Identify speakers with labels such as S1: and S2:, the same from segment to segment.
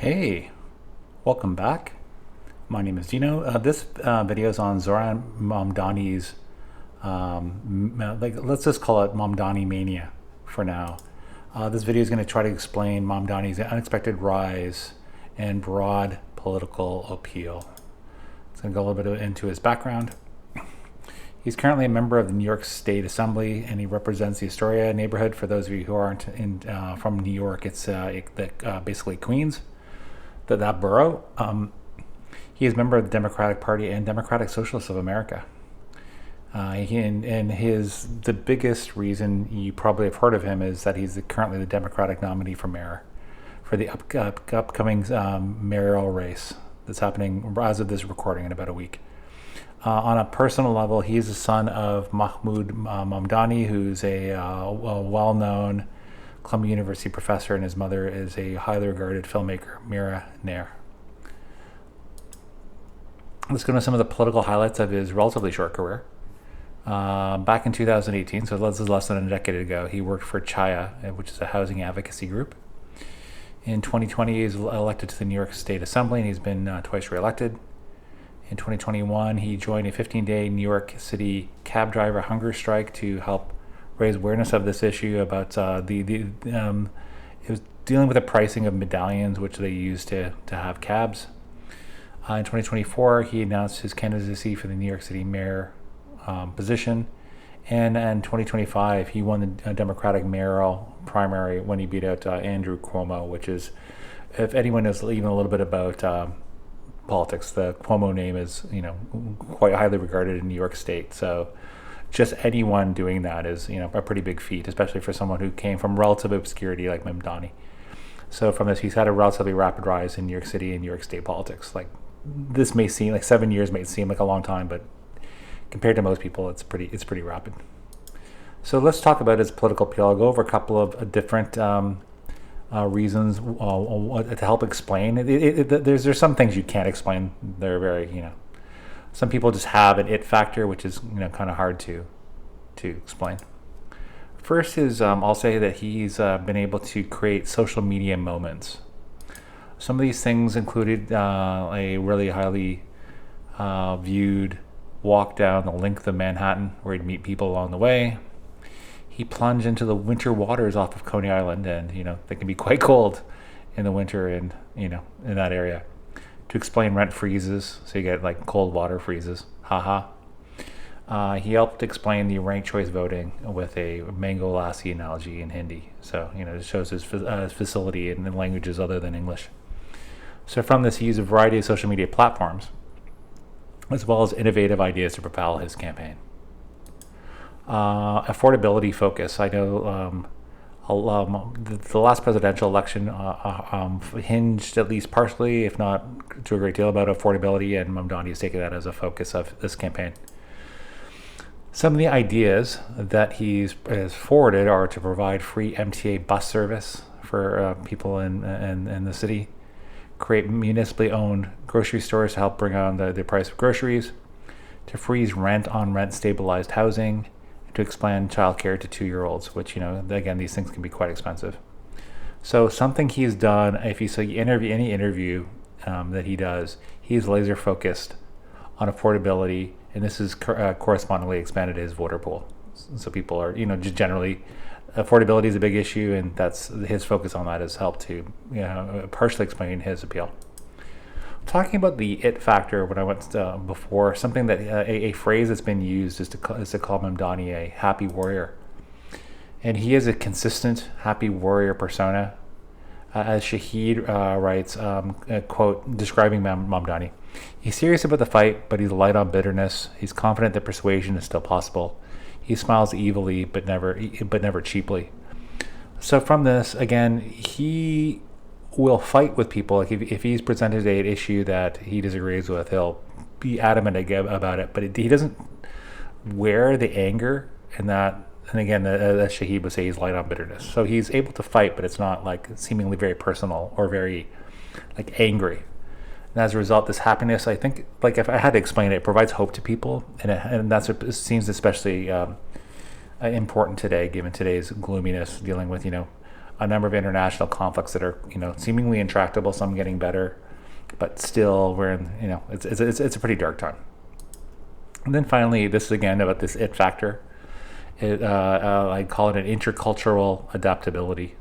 S1: Hey, welcome back. My name is Dino. This video is on Zohran Mamdani's, let's just call it Mamdani Mania for now. This video is going to try to explain Mamdani's unexpected rise and broad political appeal. It's going to go a little bit into his background. He's currently a member of the New York State Assembly, and he represents the Astoria neighborhood. For those of you who aren't from New York, it's basically Queens, that borough. He is a member of the Democratic Party and Democratic Socialists of America. The biggest reason you probably have heard of him is that he's currently the Democratic nominee for mayor for the upcoming mayoral race that's happening as of this recording in about a week. On a personal level, he's the son of Mahmoud Mamdani, who's a well-known Columbia University professor, and his mother is a highly regarded filmmaker, Mira Nair. Let's go into some of the political highlights of his relatively short career. Back in 2018, so this is less than a decade ago, he worked for Chaya, which is a housing advocacy group. In 2020, he was elected to the New York State Assembly, and he's been twice reelected. In 2021, he joined a 15-day New York City cab driver hunger strike to help raise awareness of this issue about it was dealing with the pricing of medallions, which they use to have cabs. In 2024, he announced his candidacy for the New York City mayor position. And in 2025, he won the Democratic mayoral primary when he beat out Andrew Cuomo, which is, if anyone knows even a little bit about politics, the Cuomo name is, quite highly regarded in New York State. So just anyone doing that is, a pretty big feat, especially for someone who came from relative obscurity like Mamdani. So from this, he's had a relatively rapid rise in New York City and New York State politics. Like, this may seem like 7 years may seem like a long time, but compared to most people, it's pretty rapid. So let's talk about his political appeal. I'll go over a couple of different reasons to help explain. There's some things you can't explain. They're very, some people just have an it factor, which is kind of hard to explain. First is I'll say that he's been able to create social media moments. Some of these things included a really highly viewed walk down the length of Manhattan where he'd meet people along the way. He plunged into the winter waters off of Coney Island, and they can be quite cold in the winter in that area. To explain rent freezes, so you get like cold water freezes. Haha. He helped explain the ranked choice voting with a mango lassi analogy in Hindi. So it shows his facility in languages other than English. So from this, he used a variety of social media platforms, as well as innovative ideas to propel his campaign. Affordability focus. I know the last presidential election hinged at least partially, if not to a great deal, about affordability, and Mamdani has taken that as a focus of this campaign. Some of the ideas that has forwarded are to provide free MTA bus service for people in the city, create municipally owned grocery stores to help bring on the price of groceries, to freeze rent on rent stabilized housing, to expand childcare to 2-year-olds, which, again, these things can be quite expensive. So something he's done, if you interview any interview that he does, he's laser focused on affordability, and this is correspondingly expanded his voter pool. So people are, just generally, affordability is a big issue, and that's his focus on that has helped to, partially explain his appeal. Talking about the it factor, when I went before, something that a phrase that's been used is to call Mamdani a happy warrior, and he is a consistent happy warrior persona. As Shahid writes, quote, describing Mamdani, he's serious about the fight, but he's light on bitterness. He's confident that persuasion is still possible. He smiles evilly, but never cheaply. So from this, again, he will fight with people. Like if he's presented an issue that he disagrees with, he'll be adamant about it. But he doesn't wear the anger and that. And again, as Shahid would say, he's light on bitterness. So he's able to fight, but it's not like seemingly very personal or very like angry. And as a result, this happiness, I think, like if I had to explain it, it provides hope to people, and that's what seems especially important today, given today's gloominess, dealing with a number of international conflicts that are, seemingly intractable, some getting better, but still we're in, it's a pretty dark time. And then finally, this is again about this it factor. I call it an intercultural adaptability,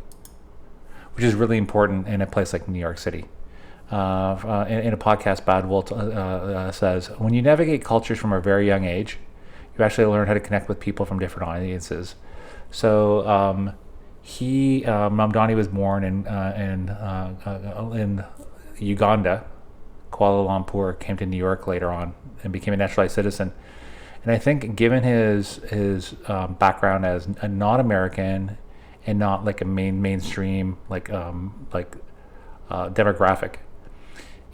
S1: which is really important in a place like New York City. In a podcast, Bad Wolf says, when you navigate cultures from a very young age, you actually learn how to connect with people from different audiences. So Mamdani was born in Uganda, Kuala Lumpur, came to New York later on and became a naturalized citizen. And I think given his background as a not American and not like a mainstream demographic,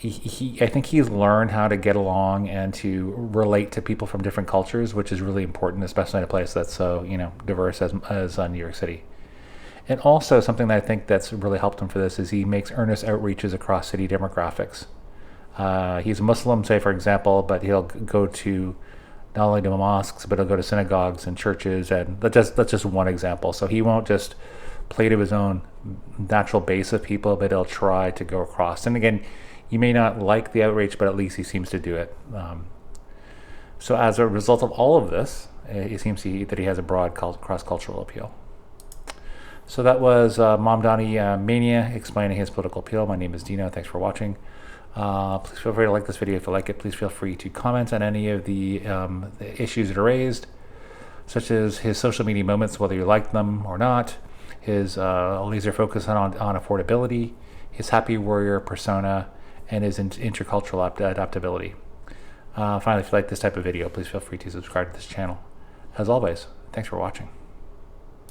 S1: I think he's learned how to get along and to relate to people from different cultures, which is really important, especially in a place that's so diverse as New York City. And also something that I think that's really helped him for this is he makes earnest outreaches across city demographics. He's a Muslim, say for example, but he'll go to not only to mosques, but he'll go to synagogues and churches, and that's just one example. So he won't just play to his own natural base of people, but he'll try to go across. And again, you may not like the outreach, but at least he seems to do it. So as a result of all of this, it seems that he has a broad cross-cultural appeal. So that was Mamdani Mania explaining his political appeal. My name is Dino. Thanks for watching. Please feel free to like this video if you like it. Please feel free to comment on any of the issues that are raised, such as his social media moments, whether you like them or not, his laser focus on affordability, his happy warrior persona, and his intercultural adaptability. Finally, if you like this type of video, please feel free to subscribe to this channel. As always, thanks for watching.